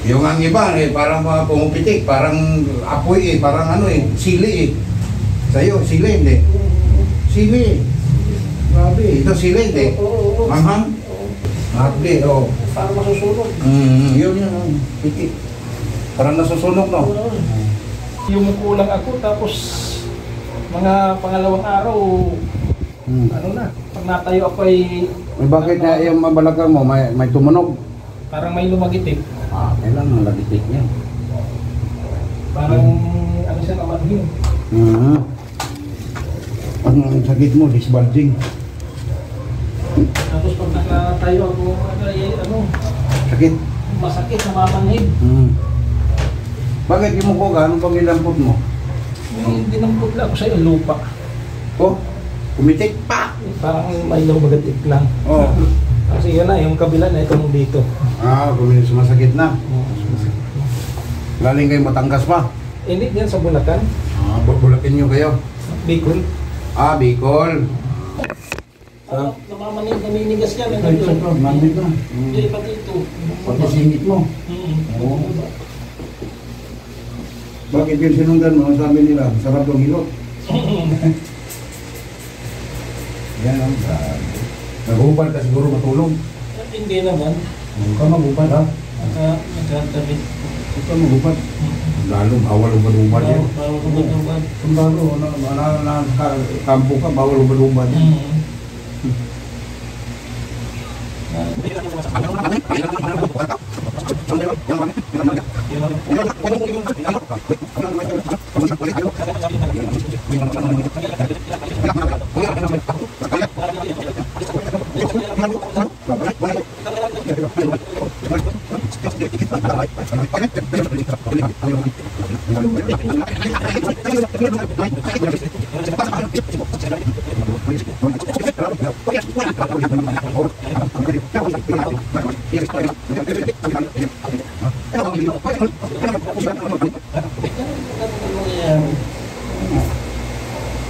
Yung ang iba eh, parang mga pumupitik, parang apoy eh, parang ano eh, sili eh. Sa'yo, sili hindi. Sili. Grabe, ito sili hindi. Manghang. Grabe, oh. Parang masusunog. Yun yun, pitik. Parang nasusunog, no? Yung kulang ako, tapos mga pangalawang araw, ano na, pag natayo ako ay... Bakit na yung mabalakang mo, may tumunog? Parang may lumagitik. Kailan ang lagitik niya? Parang ano siya namanhin. Ang sakit mo, disbulging. Tapos pag nakatayo ako, ano, Sakit? masakit, namamanhid. Bakit yung mukha ka? Anong pang nilampot mo? Hindi nang putla ako sa iyo, lupa. Oh, kumitik pa! Parang may lumagitik lang. Oh. Kasi yun na, yung kabila na itong dito. Kumitik sumasakit na. Galing kayo Batangas pa? Hindi yan sa Bulacan. Bulacan nyo kayo? Bicol. Bicol. Namamanhid, naninigas yan. Manhid na. Hindi, pati ito. Pati singit mo. Oo. Bakit yung sinundan mo? Sabi nila, sarap ng hilot. Yan ang nag-upad ka siguro matulog. Hindi naman. Huwag ka mag-upad ha? Nagkatabi. Huwag ka mag-upad. Lalo, bawal ubad-ubad yan. Bawal ubad-ubad. Kung lalo, kampo ka, bawal ubad-ubad yan.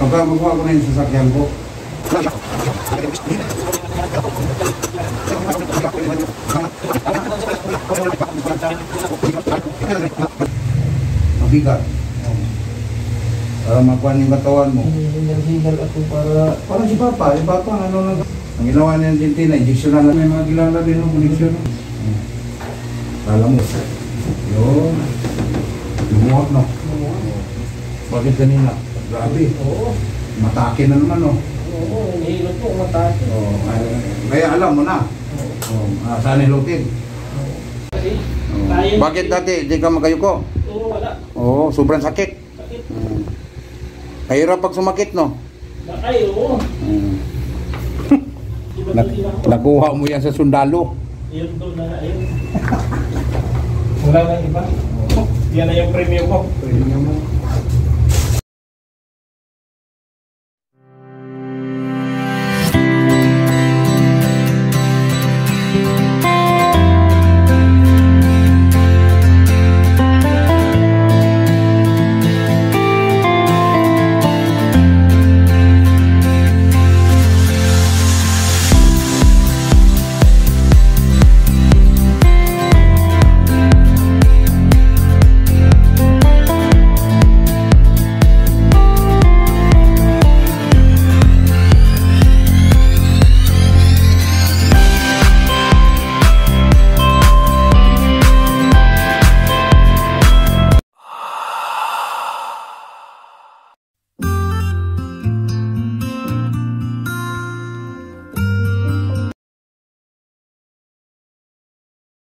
Pagka makuha ko na yung sasakyan ko, mabigat. Para makuha yung katawan mo. Hingal ako para... Parang si Papa, ano lang. Ang ginawa niya ng dentina, injection na lang. May mga kilala din ng injection. Kala mo. Yun. Lumuhak, no? Bakit kanina? Grabe. Oo. Matake na naman, no? Oo, hinihilot ko, matake. Kaya alam mo na. Saan nilutin? Bakit dati hindi ka magayuko? Oo, wala. Oo, sobrang sakit. Sakit. Kahirap pag sumakit, no? Ay, oo. Nakuha mo yan sa sundalo. Yun doon na, ayun. Wala na iba. Yan na yung premium ko. Premium mo.